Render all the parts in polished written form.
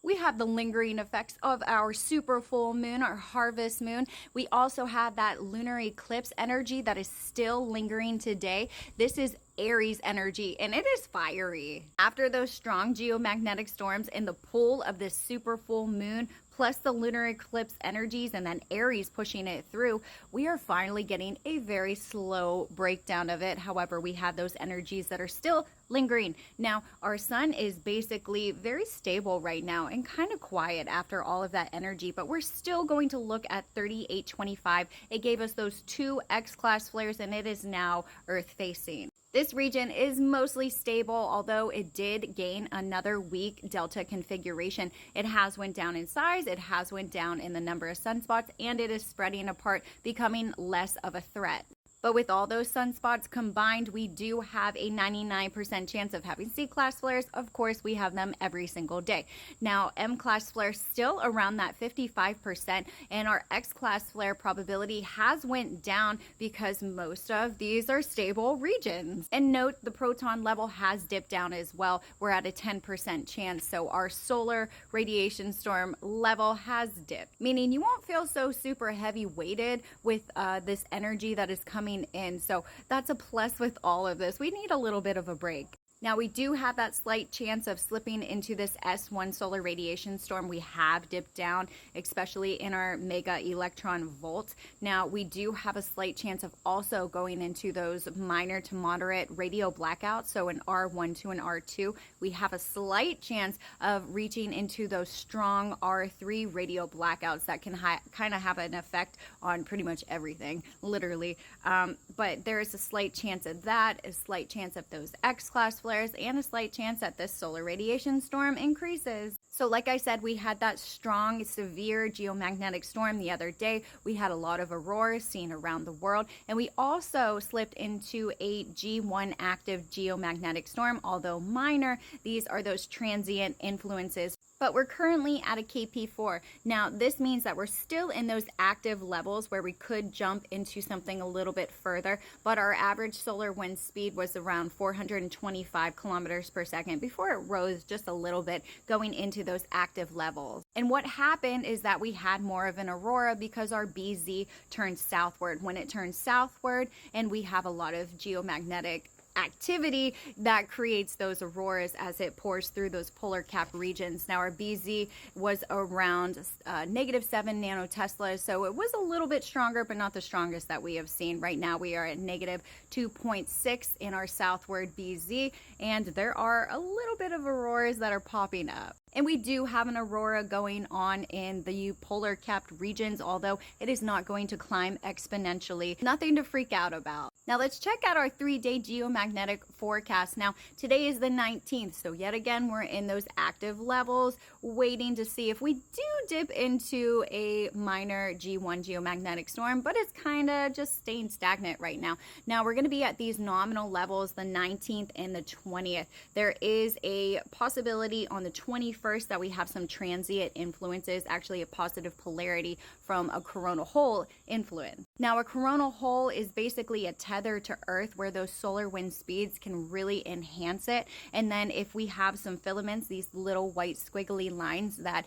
We have the lingering effects of our super full moon, our harvest moon. We also have that lunar eclipse energy that is still lingering today. This is Aries energy, and it is fiery. After those strong geomagnetic storms in the pull of this super full moon, plus the lunar eclipse energies and then Aries pushing it through, we are finally getting a very slow breakdown of it. However, we have those energies that are still lingering. Now, our sun is basically very stable right now and kind of quiet after all of that energy, but we're still going to look at 3825. It gave us those 2 X-class flares, and it is now Earth facing. This region is mostly stable, although it did gain another weak delta configuration. It has went down in size, it has went down in the number of sunspots, and it is spreading apart, becoming less of a threat. But with all those sunspots combined, we do have a 99% chance of having C-class flares. Of course, we have them every single day. Now, M-class flares still around that 55%, and our X-class flare probability has went down because most of these are stable regions. And note, the proton level has dipped down as well. We're at a 10% chance, so our solar radiation storm level has dipped, meaning you won't feel so super heavy weighted with this energy that is coming in. So that's a plus with all of this. We need a little bit of a break. Now, we do have that slight chance of slipping into this S1 solar radiation storm. We have dipped down, especially in our mega electron volt. Now, we do have a slight chance of also going into those minor to moderate radio blackouts. So an R1 to an R2, we have a slight chance of reaching into those strong R3 radio blackouts that can kind of have an effect on pretty much everything, literally. But there is a slight chance of that, a slight chance of those X-class flares, and a slight chance that this solar radiation storm increases. So like I said, we had that strong, severe geomagnetic storm the other day. We had a lot of auroras seen around the world, and we also slipped into a G1 active geomagnetic storm, although minor. These are those transient influences. But we're currently at a KP4. Now, this means that we're still in those active levels where we could jump into something a little bit further, but our average solar wind speed was around 425 kilometers per second before it rose just a little bit going into those active levels. And what happened is that we had more of an aurora because our BZ turned southward. When it turns southward and we have a lot of geomagnetic activity, that creates those auroras as it pours through those polar cap regions. Now, our BZ was around -7 nanoteslas, so it was a little bit stronger, but not the strongest that we have seen. Right now, we are at -2.6 in our southward BZ, and there are a little bit of auroras that are popping up. And we do have an aurora going on in the polar capped regions, although it is not going to climb exponentially. Nothing to freak out about. Now let's check out our 3-day geomagnetic forecast. Now, today is the 19th, so yet again, we're in those active levels, waiting to see if we do dip into a minor G1 geomagnetic storm, but it's kind of just staying stagnant right now. Now, we're going to be at these nominal levels, the 19th and the 20th. There is a possibility on the 21st that we have some transient influences, actually a positive polarity from a coronal hole influence. Now, a coronal hole is basically a tether to Earth where those solar wind speeds can really enhance it. And then if we have some filaments, these little white squiggly lines that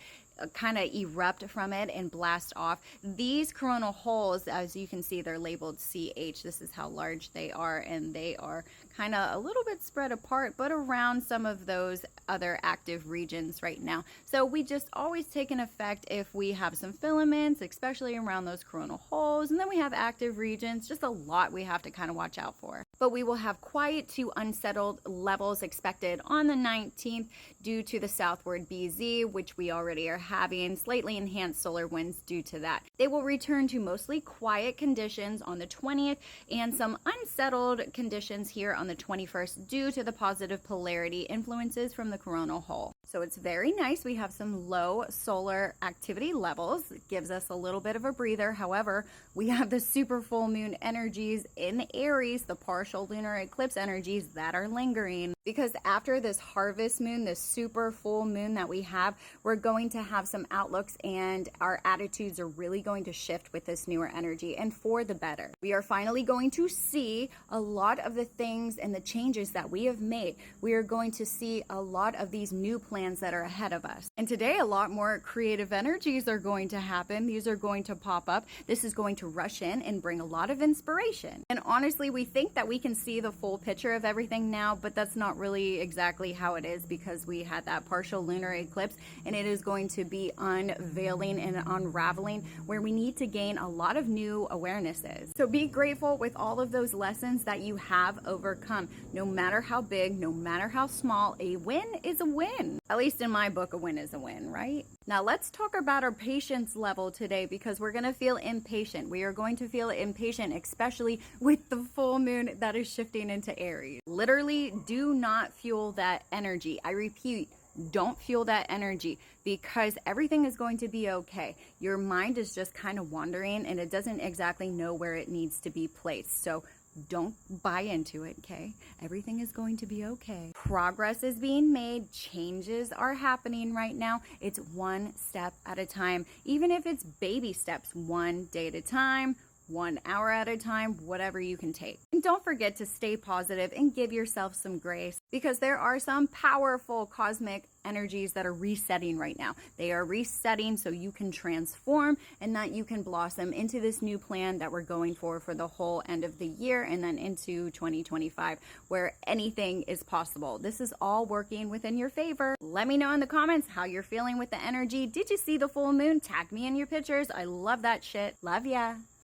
kind of erupt from it and blast off. These coronal holes, as you can see, they're labeled CH. This is how large they are, and they are kind of a little bit spread apart, but around some of those other active regions right now. So we just always take an effect if we have some filaments, especially around those coronal holes, and then we have active regions, just a lot we have to kind of watch out for. But we will have quiet to unsettled levels expected on the 19th due to the southward BZ, which we already are having slightly enhanced solar winds due to that. They will return to mostly quiet conditions on the 20th and some unsettled conditions here on the 21st due to the positive polarity influences from the coronal hole. So it's very nice. We have some low solar activity levels. It gives us a little bit of a breather. However, we have the super full moon energies in Aries, the partial lunar eclipse energies that are lingering. Because after this harvest moon, this super full moon that we have, we're going to have some outlooks and our attitudes are really going to shift with this newer energy, and for the better. We are finally going to see a lot of the things and the changes that we have made. We are going to see a lot of these new planets plans that are ahead of us. And today, a lot more creative energies are going to happen. These are going to pop up. This is going to rush in and bring a lot of inspiration. And honestly, we think that we can see the full picture of everything now, but that's not really exactly how it is, because we had that partial lunar eclipse, and it is going to be unveiling and unraveling where we need to gain a lot of new awarenesses. So be grateful with all of those lessons that you have overcome. No matter how big, no matter how small, a win is a win. At least in my book, a win is a win, right? Now let's talk about our patience level today, because we're going to feel impatient. We are going to feel impatient, especially with the full moon that is shifting into Aries. Literally, do not fuel that energy. I repeat, don't fuel that energy, because everything is going to be okay. Your mind is just kind of wandering and it doesn't exactly know where it needs to be placed. So don't buy into it, okay? Everything is going to be okay. Progress is being made. Changes are happening right now. It's one step at a time. Even if it's baby steps, one day at a time, 1 hour at a time, whatever you can take. And don't forget to stay positive and give yourself some grace, because there are some powerful cosmic energies that are resetting right now. They are resetting so you can transform and that you can blossom into this new plan that we're going for the whole end of the year and then into 2025, where anything is possible. This is all working within your favor. Let me know in the comments how you're feeling with the energy. Did you see the full moon? Tag me in your pictures. I love that shit. Love ya.